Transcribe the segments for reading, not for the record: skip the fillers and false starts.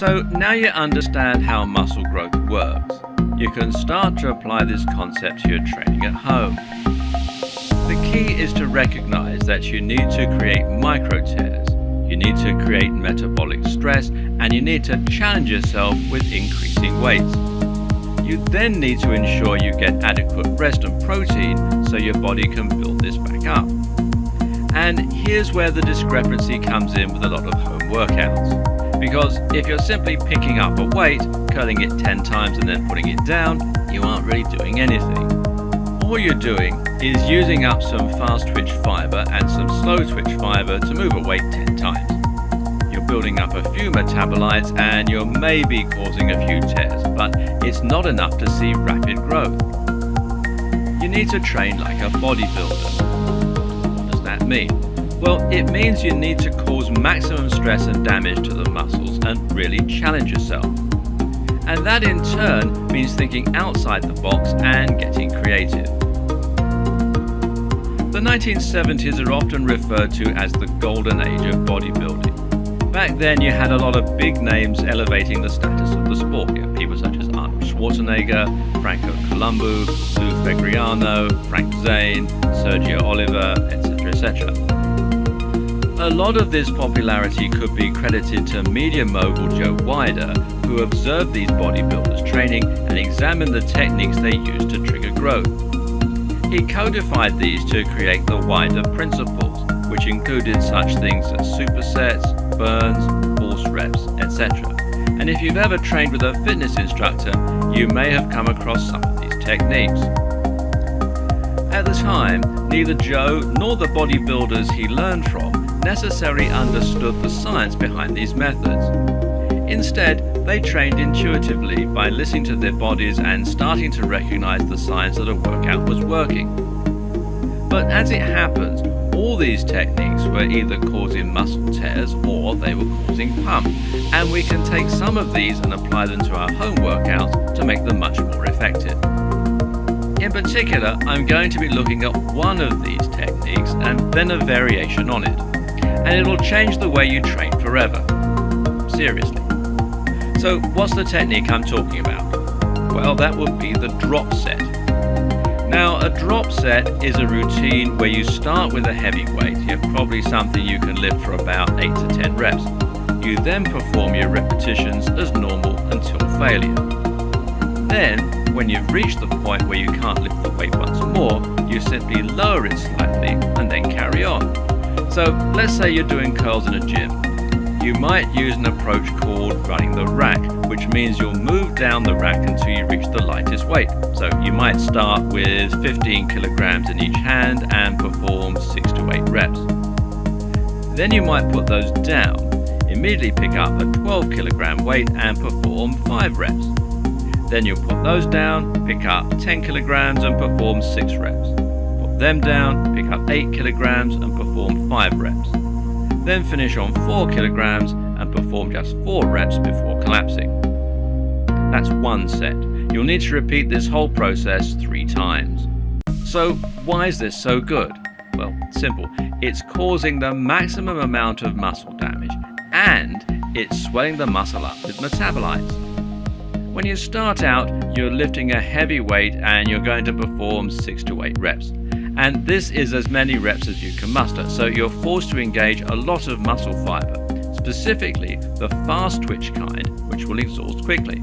So now you understand how muscle growth works, you can start to apply this concept to your training at home. The key is to recognize that you need to create micro tears, you need to create metabolic stress, and you need to challenge yourself with increasing weights. You then need to ensure you get adequate rest and protein so your body can build this back up. And here's where the discrepancy comes in with a lot of home workouts. Because if you're simply picking up a weight, curling it 10 times and then putting it down, you aren't really doing anything. All you're doing is using up some fast twitch fiber and some slow twitch fiber to move a weight 10 times. You're building up a few metabolites and you're maybe causing a few tears, but it's not enough to see rapid growth. You need to train like a bodybuilder. What does that mean? Well, it means you need to cause maximum stress and damage to the muscles and really challenge yourself. And that in turn means thinking outside the box and getting creative. The 1970s are often referred to as the golden age of bodybuilding. Back then you had a lot of big names elevating the status of the sport. You had people such as Arnold Schwarzenegger, Franco Columbu, Lou Fegriano, Frank Zane, Sergio Oliver, etc. etc. A lot of this popularity could be credited to media mogul Joe Weider, who observed these bodybuilders training and examined the techniques they used to trigger growth. He codified these to create the Weider principles, which included such things as supersets, burns, force reps, etc. And if you've ever trained with a fitness instructor, you may have come across some of these techniques. At the time, neither Joe nor the bodybuilders he learned from necessarily understood the science behind these methods. Instead, they trained intuitively by listening to their bodies and starting to recognize the signs that a workout was working. But as it happens, all these techniques were either causing muscle tears or they were causing pump, and we can take some of these and apply them to our home workouts to make them much more effective. In particular, I'm going to be looking at one of these techniques and then a variation on it. And it'll change the way you train forever. Seriously. So what's the technique I'm talking about? Well, that would be the drop set. Now, a drop set is a routine where you start with a heavy weight. You have probably something you can lift for about 8 to 10 reps. You then perform your repetitions as normal until failure. Then, when you've reached the point where you can't lift the weight once more, you simply lower it slightly and then carry on. So let's say you're doing curls in a gym. You might use an approach called running the rack, which means you'll move down the rack until you reach the lightest weight. So you might start with 15 kilograms in each hand and perform 6 to 8 reps. Then you might put those down, immediately pick up a 12 kilogram weight and perform 5 reps. Then you'll put those down, pick up 10 kilograms and perform 6 reps. Them down, pick up 8 kilograms and perform 5 reps. Then finish on 4 kilograms and perform just 4 reps before collapsing. That's one set. You'll need to repeat this whole process 3 times. So why is this so good? Well, simple. It's causing the maximum amount of muscle damage and it's swelling the muscle up with metabolites. When you start out, you're lifting a heavy weight and you're going to perform 6 to 8 reps. And this is as many reps as you can muster, so you're forced to engage a lot of muscle fiber, specifically the fast twitch kind, which will exhaust quickly.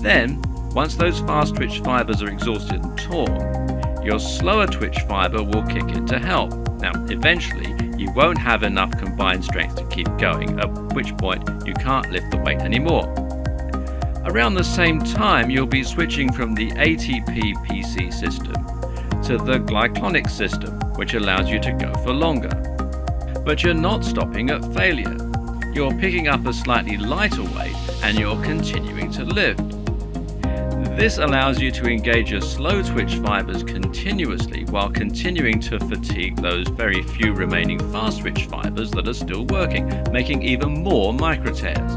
Then, once those fast twitch fibers are exhausted and torn, your slower twitch fiber will kick in to help. Now, eventually, you won't have enough combined strength to keep going, at which point you can't lift the weight anymore. Around the same time, you'll be switching from the ATP-PC system to the glyconic system, which allows you to go for longer. But you're not stopping at failure. You're picking up a slightly lighter weight and you're continuing to lift. This allows you to engage your slow twitch fibers continuously while continuing to fatigue those very few remaining fast twitch fibers that are still working, making even more micro tears.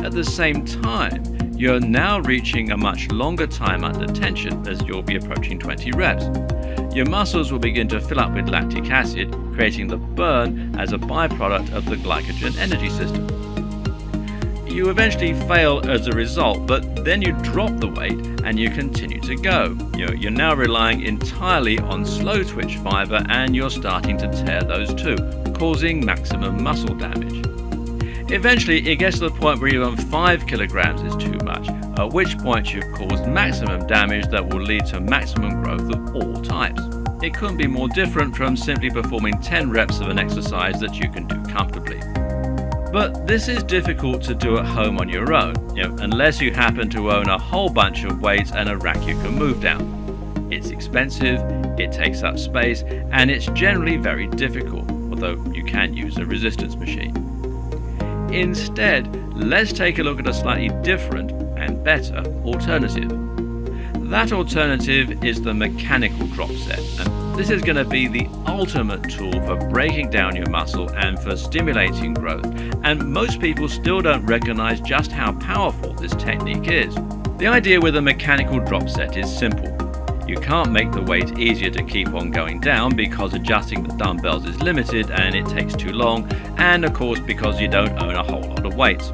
At the same time, you're now reaching a much longer time under tension as you'll be approaching 20 reps. Your muscles will begin to fill up with lactic acid, creating the burn as a byproduct of the glycogen energy system. You eventually fail as a result, but then you drop the weight and you continue to go. You're now relying entirely on slow twitch fiber, and you're starting to tear those too, causing maximum muscle damage. Eventually it gets to the point where even 5 kilograms is too much, at which point you've caused maximum damage that will lead to maximum growth of all types. It couldn't be more different from simply performing 10 reps of an exercise that you can do comfortably. But this is difficult to do at home on your own, unless you happen to own a whole bunch of weights and a rack you can move down. It's expensive, it takes up space, and it's generally very difficult, although you can use a resistance machine. Instead, let's take a look at a slightly different and better alternative. That alternative is the mechanical drop set, and this is going to be the ultimate tool for breaking down your muscle and for stimulating growth, and most people still don't recognize just how powerful this technique is. The idea with a mechanical drop set is simple. You can't make the weight easier to keep on going down because adjusting the dumbbells is limited and it takes too long, and of course because you don't own a whole lot of weights.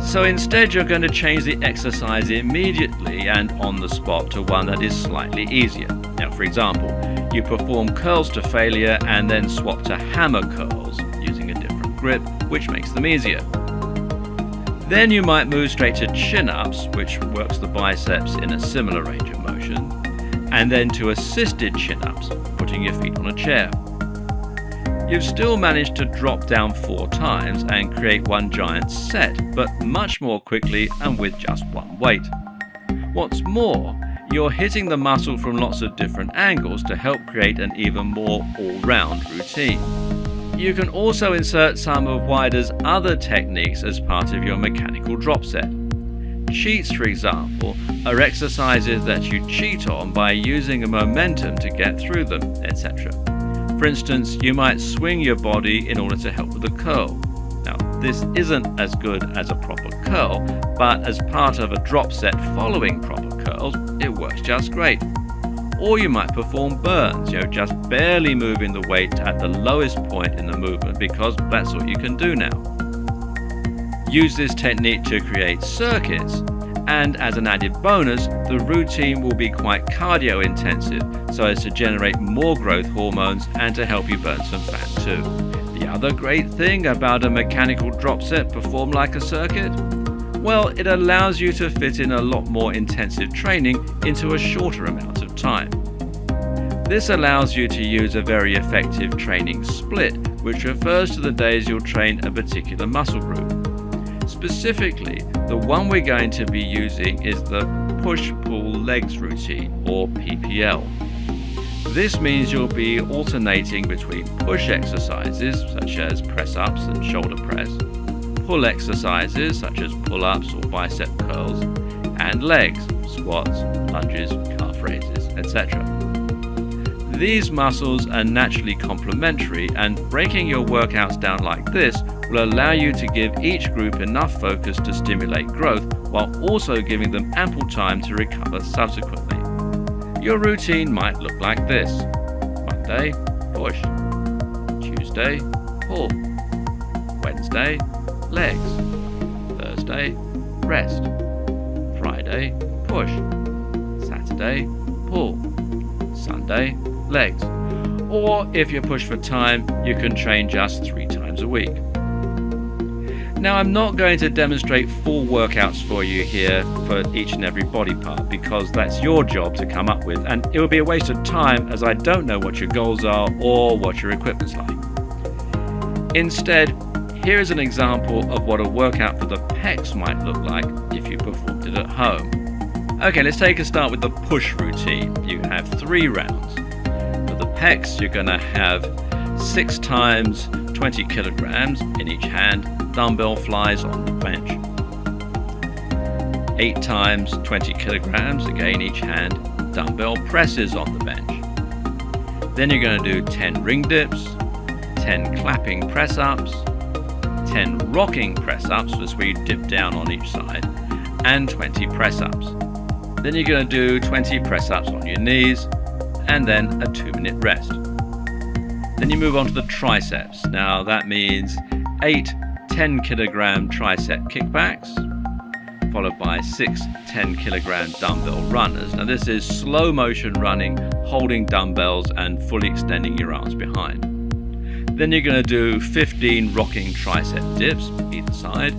So instead you're going to change the exercise immediately and on the spot to one that is slightly easier. Now, for example, you perform curls to failure and then swap to hammer curls using a different grip, which makes them easier. Then you might move straight to chin-ups, which works the biceps in a similar range of motion, and then to assisted chin-ups, putting your feet on a chair. You've still managed to drop down 4 times and create one giant set, but much more quickly and with just one weight. What's more, you're hitting the muscle from lots of different angles to help create an even more all-round routine. You can also insert some of Wider's other techniques as part of your mechanical drop set. Cheats, for example, are exercises that you cheat on by using a momentum to get through them, etc. For instance, you might swing your body in order to help with a curl. Now, this isn't as good as a proper curl, but as part of a drop set following proper curls, it works just great. Or you might perform burns, just barely moving the weight at the lowest point in the movement because that's all you can do now. Use this technique to create circuits, and as an added bonus, the routine will be quite cardio intensive so as to generate more growth hormones and to help you burn some fat too. The other great thing about a mechanical drop set performed like a circuit? Well, it allows you to fit in a lot more intensive training into a shorter amount of time. This allows you to use a very effective training split, which refers to the days you'll train a particular muscle group. Specifically, the one we're going to be using is the push-pull legs routine, or PPL. This means you'll be alternating between push exercises such as press-ups and shoulder press, pull exercises such as pull-ups or bicep curls, and legs, squats, lunges, calf raises, etc. These muscles are naturally complementary, and breaking your workouts down like this will allow you to give each group enough focus to stimulate growth while also giving them ample time to recover subsequently. Your routine might look like this: Monday, push; Tuesday, pull; Wednesday, legs; Thursday, rest; Friday, push; Saturday, pull; Sunday, legs. Or if you're pushed for time, you can train just 3 times a week. Now, I'm not going to demonstrate full workouts for you here for each and every body part because that's your job to come up with, and it would be a waste of time as I don't know what your goals are or what your equipment's like. Instead, here is an example of what a workout for the pecs might look like if you performed it at home. Okay, let's take a start with the push routine. You have 3 rounds. For the pecs, you're going to have 6 times 20 kilograms in each hand, dumbbell flies on the bench. 8 times 20 kilograms, again each hand, dumbbell presses on the bench. Then you're going to do 10 ring dips, 10 clapping press-ups, 10 rocking press-ups, that's where you dip down on each side, and 20 press-ups. Then you're going to do 20 press-ups on your knees, and then a 2-minute rest. Then you move on to the triceps. Now that means 8 10 kilogram tricep kickbacks, followed by 6 10 kilogram dumbbell runners. Now this is slow motion running, holding dumbbells and fully extending your arms behind. Then you're going to do 15 rocking tricep dips either side,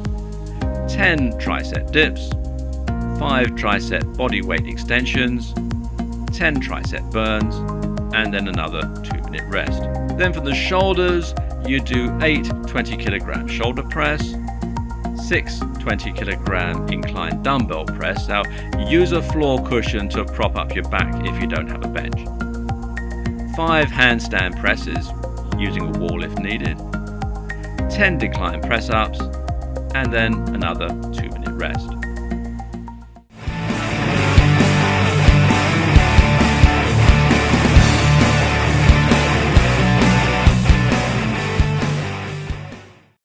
10 tricep dips, 5 tricep body weight extensions, 10 tricep burns, and then another 2-minute rest. Then for the shoulders, you do 8 20 kilogram shoulder press, 6 20 kilogram inclined dumbbell press. Now use a floor cushion to prop up your back if you don't have a bench. 5 handstand presses using a wall if needed, 10 decline press ups, and then another 2-minute rest.